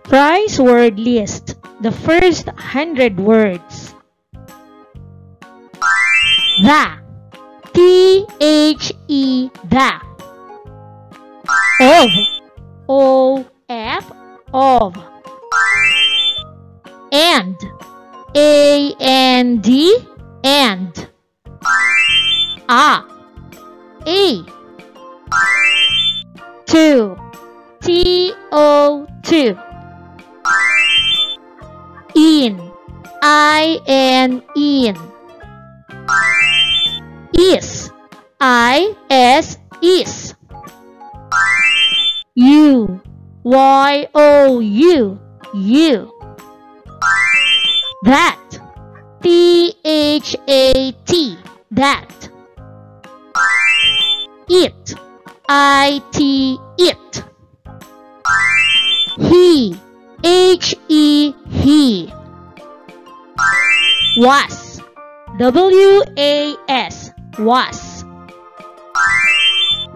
Price word list. The first 100 words. The. T-H-E, the. Of. O-F, of. And. A-N-D, and. A. To. T-O-to. In. I-N, in. Is. I-S, is. You. Y-O-U, you. That. T-H-A-T, that. It. I-T, it. He. H-E, he. Was. W-A-S, was.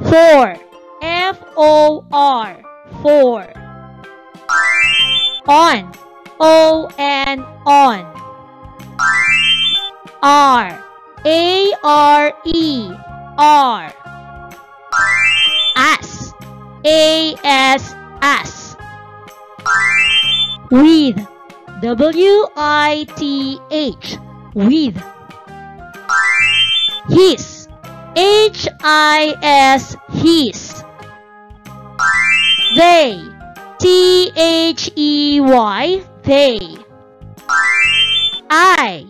For. F-O-R, for. On. O-N, on. R. A-R-E, R. As. A-S, as. With. W-I-T-H, with. His. H-I-S, his. They. T-H-E-Y, they. I.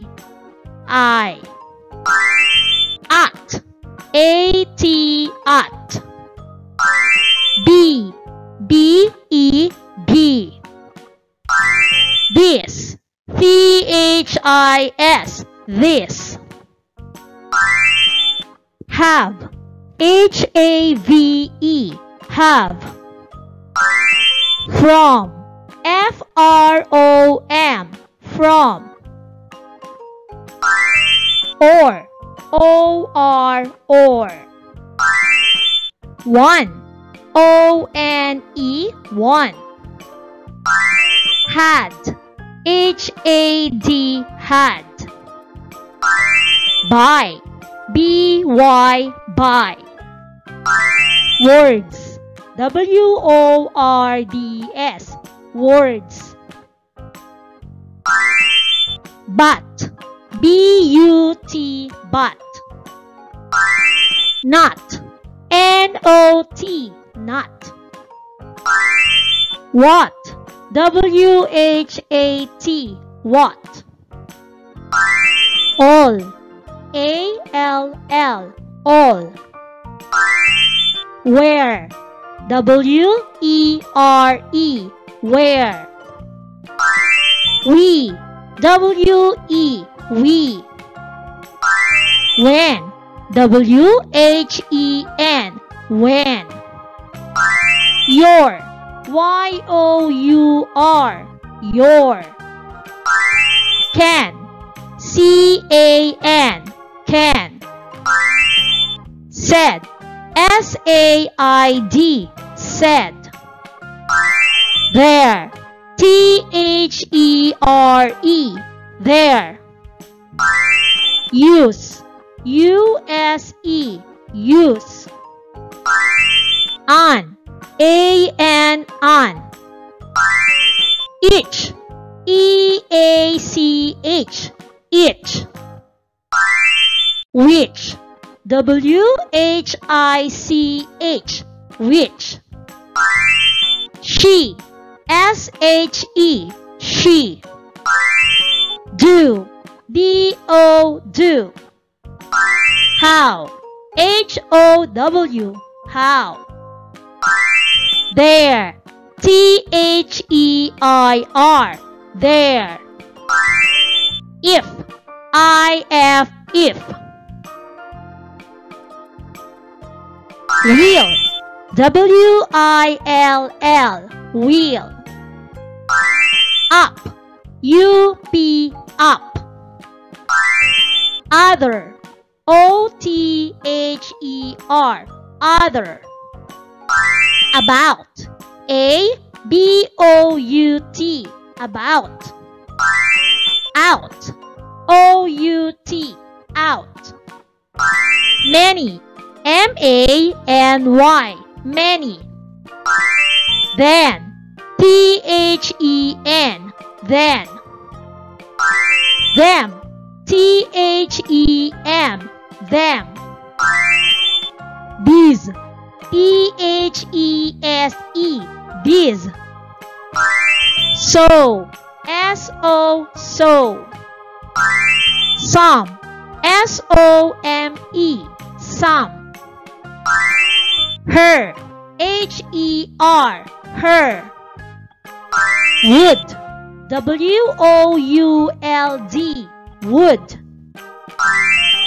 At. A-T, at. B. B-E, B. This. T-H-I-S, this. Have. H-A-V-E, have. From. F-R-O-M, from. Or. O-R, or. One. O-N-E, one. Had. H-A-D, had. By. B-Y, by. Words. W-O-R-D-S, words. But. B-U-T, but. Not. N-O-T, not. What. W-H-A-T, what. All. A-L-L, all. Where. W-E-R-E, where. We. W-E, we. When. W-H-E-N, when. Your. Y-O-U-R, your. Can. C-A-N, can. Said. S-A-I-D, said. There. T-H-E-R-E, there. Use. U-S-E, use. On. A-N, on. Each. E-A-C-H, each. Which. W-H-I-C-H, which. She. S-H-E, she. Do. D-O, do. How. H-O-W, how. There. T-H-E-I-R, there. If. I-F, if. Will. W-I-L-L, will. Up. U-P, up. Other. O-T-H-E-R, other. About. B-O-U-T, about. Out, O-U-T, out. Many, M-A-N-Y, many. Then, T-H-E-N, then. Them, T-H-E-M, them. These, T-H-E-S-E, these. So, S-O, so. Some, S-O-M-E, some. Her, H-E-R, her. Wood, W-O-U-L-D, wood.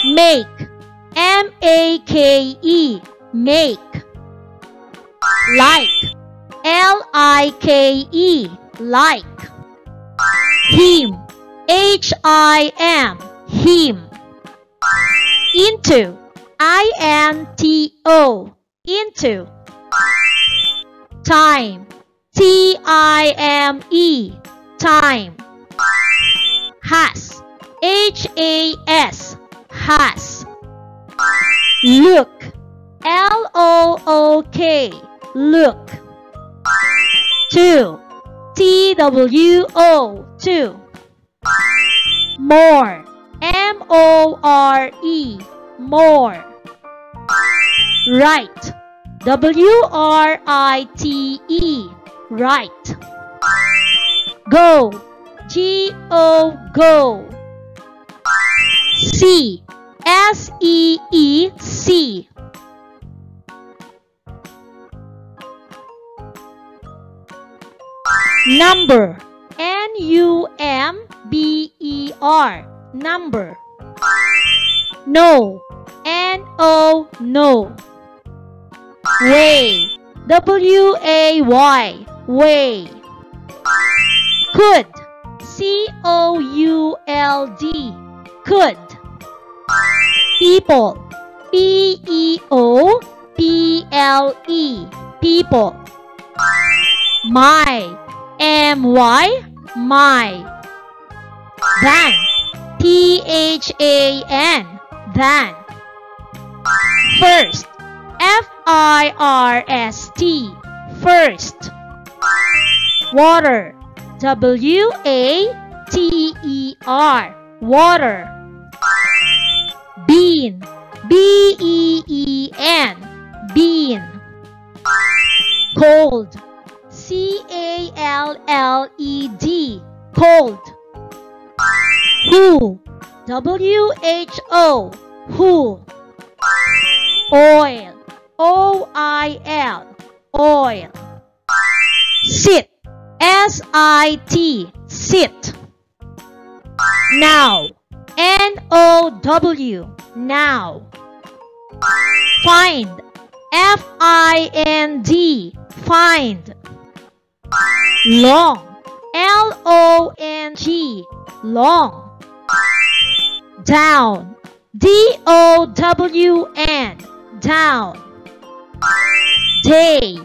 Make, M-A-K-E, make. Like, L-I-K-E, like. Him, H-I-M, him. Into, I-N-T-O, into. Time, T-I-M-E, time. Has, H-A-S, has. Look, L-O-O-K, look. To, T-W-O, to. More, M-O-R-E, more. Right, W-R-I-T-E, right. Go, G-O, go. See, S-E-E, see. Number, N-U-M-B-E-R, number. Know, N-O, know. Way, W-A-Y, way. Could, C-O-U-L-D, could. People, P-E-O-P-L-E, people. My, M-Y, my. Than, T-H-A-N, than. First, F-I-R-S-T, first. Water, W-A-T-E-R, water. Bean, B-E-E-N, bean. Cold, C-A-L-L-E-D, cold. Who, W-H-O, who. Oil, O-I-L, oil. Sit, S-I-T, sit. Now, N-O-W, now. Find, F-I-N-D, find. Long, L-O-N-G, long. Down, D-O-W-N, down. Day,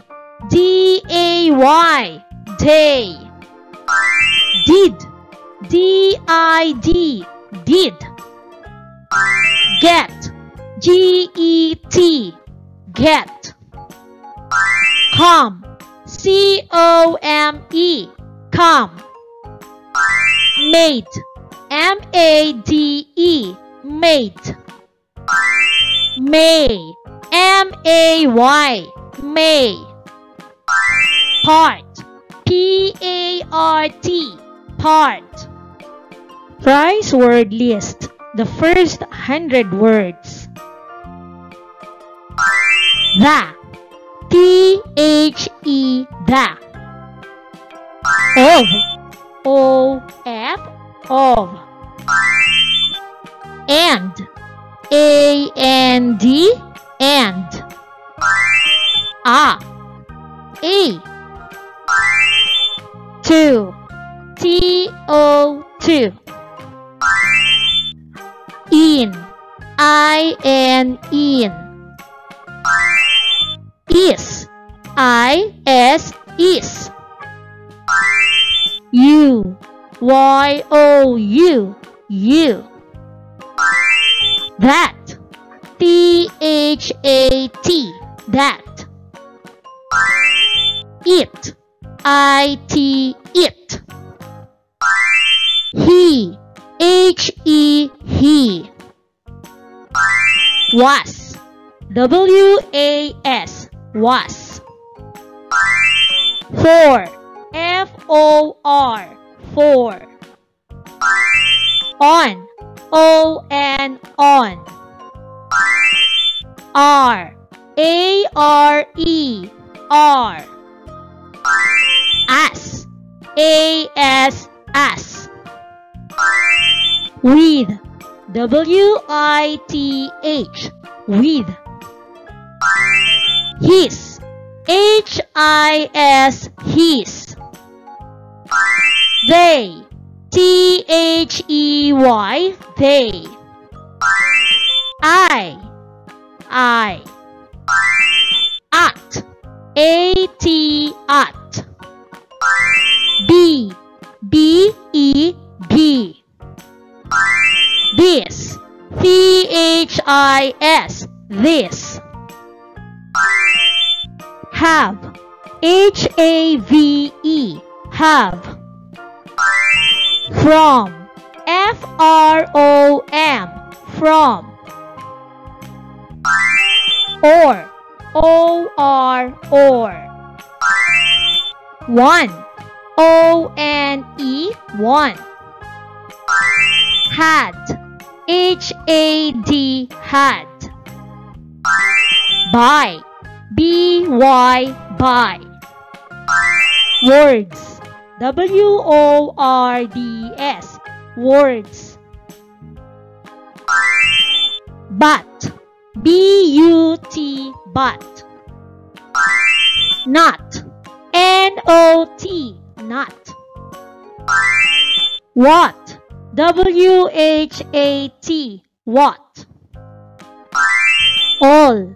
D-A-Y, day. Did, D-I-D, did. Get, G-E-T, get. Come, C-O-M-E, come. Mate, M-A-D-E, mate. May, M-A-Y, may. Part, P-A-R-T, part. Fry's word list, the first 100 words. The, T-H-E, the. Of, O-F, of. And, A-N-D, and. A, to, T-O, in, I-N, in. Is, I-S, is. U. Y-O-U. U. That. T-H-A-T. That. It. I-T. It. He. H-E. He. Was. W-A-S. Was. For. F-O-R. For. On. O-N. On. R. A-R-E. R. As. A-S. As. With. W-I-T-H. With. His. H-I-S. His. They. T-H-E-Y. They. I. At. A-T. At. B. B-E. B. This. T-H-I-S. This. Have. H-A-V-E. Have. From. F-R-O-M. From. Or. O-R. Or. One. O-N-E. One. Had. H-A-D. Had. By. B-Y. By. Words. W-O-R-D-S. Words. But. B-U-T. But. Not. N-O-T. Not. What. W-H-A-T. What. All.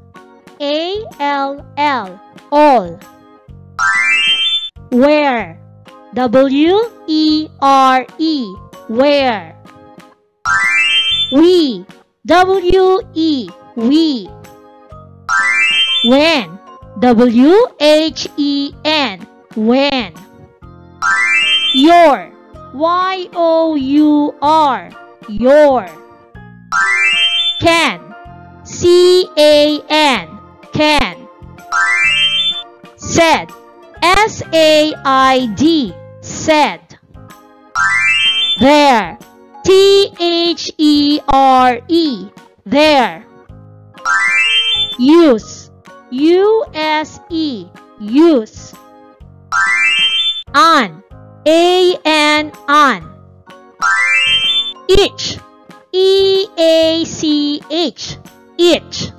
A-L-L. All. Where. W-E-R-E. Where. We. W-E. We. When. W-H-E-N. When. Your. Y-O-U-R. Your. Can. C-A-N. Can. Said. S-A-I-D. Said. There. T-H-E-R-E. There. Use. U-S-E. Use. On. A-N. On. Each. E-A-C-H. Each.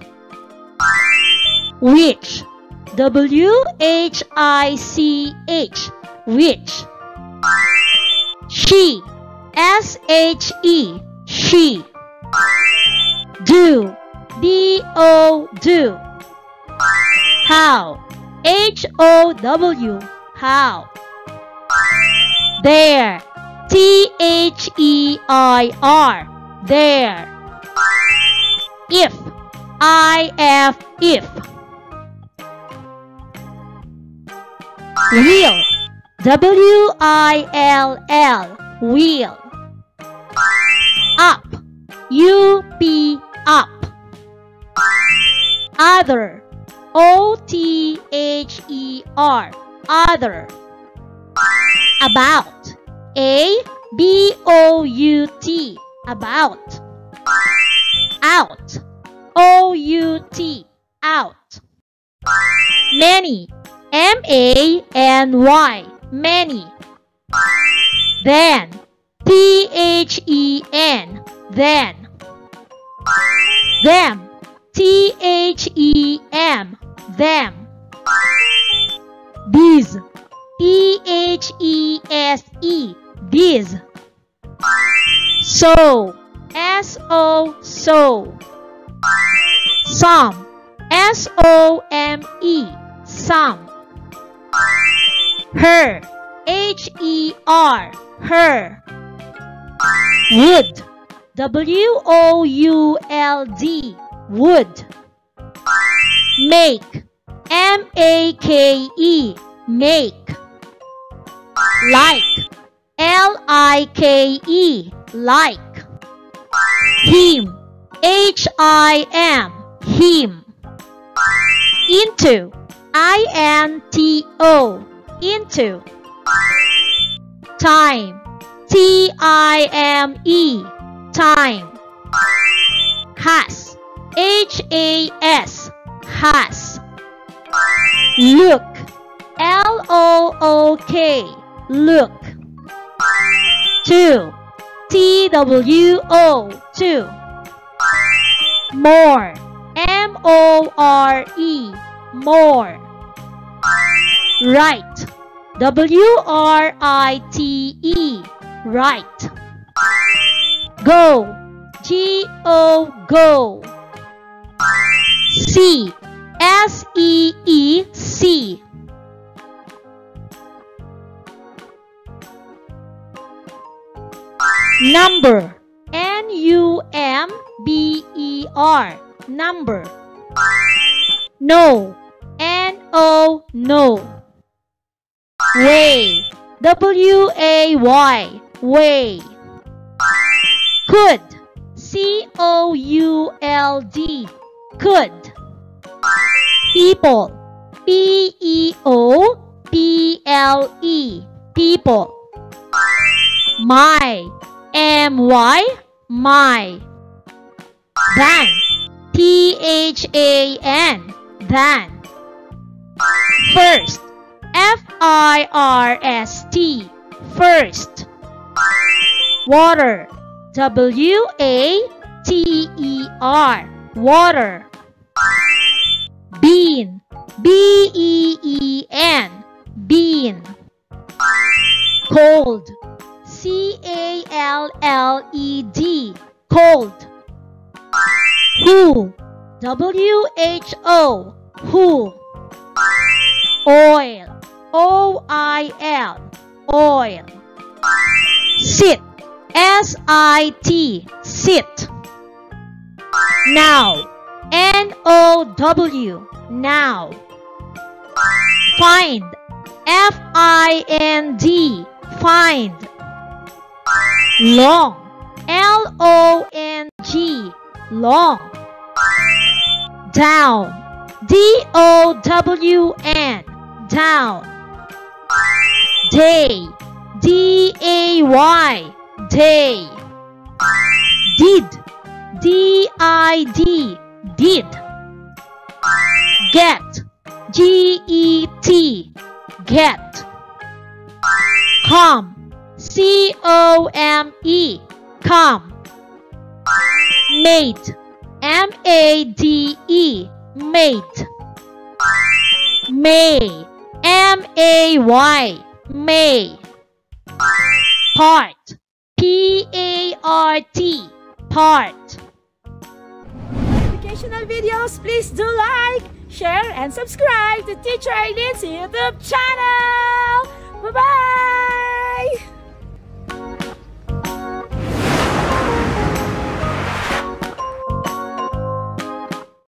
Which. W-H-I-C-H. Which. She. S-H-E. She. Do. D-O. Do. How. H-O-W. How. There. T-H-E-I-R. There. If. I-F. If. Will. W-I-L-L. Will. Up. U-P. Up. Other. O-T-H-E-R. Other. About. A-B-O-U-T. About. Out. O-U-T. Out. Many. M-A-N-Y. Many. Then. T-H-E-N. Then. Them. T-H-E-M. Them. These. T-H-E-S-E. These. So. S-O. So. Some. S-O-M-E. Some. Her. H-E-R, her. Would, W-O-U-L-D, would. Make, M-A-K-E, make. Like, L-I-K-E, like. Him, H-I-M, him. Into, I-N-T-O, into. Time, T-I-M-E, time. Has, H-A-S, has. Look, L-O-O-K, look. To, T-W-O, to. More, M-O-R-E, more. Right, W-R-I-T-E, right. Go, G-O, go. See, S-E-E, see. Number, N-U-M-B-E-R, number. Know, N-O, know. Way, W-A-Y, way. Could, C-O-U-L-D, could. People, P-E-O-P-L-E, people. My, M-Y, my. Than, T-H-A-N, than. First, F-I-R-S-T, first. Water, W-A-T-E-R, water. Bean, B-E-E-N, bean. Cold, C-A-L-L-E-D, cold. Who, W-H-O, who. Oil, O-I-L, oil. Sit, S-I-T, sit. Now, N-O-W, now. Find, F-I-N-D, find. Long, L-O-N-G, long. Down, D-O-W-N, down. Day, D-A-Y, day. Did, D-I-D, did. Get, G-E-T, get. Come, C-O-M-E, come. Mate, M-A-D-E, mate. May, M-A-Y, may. Part, P-A-R-T, part. Educational videos, please do like, share, and subscribe to Teacher Eileen's YouTube channel. Bye-bye!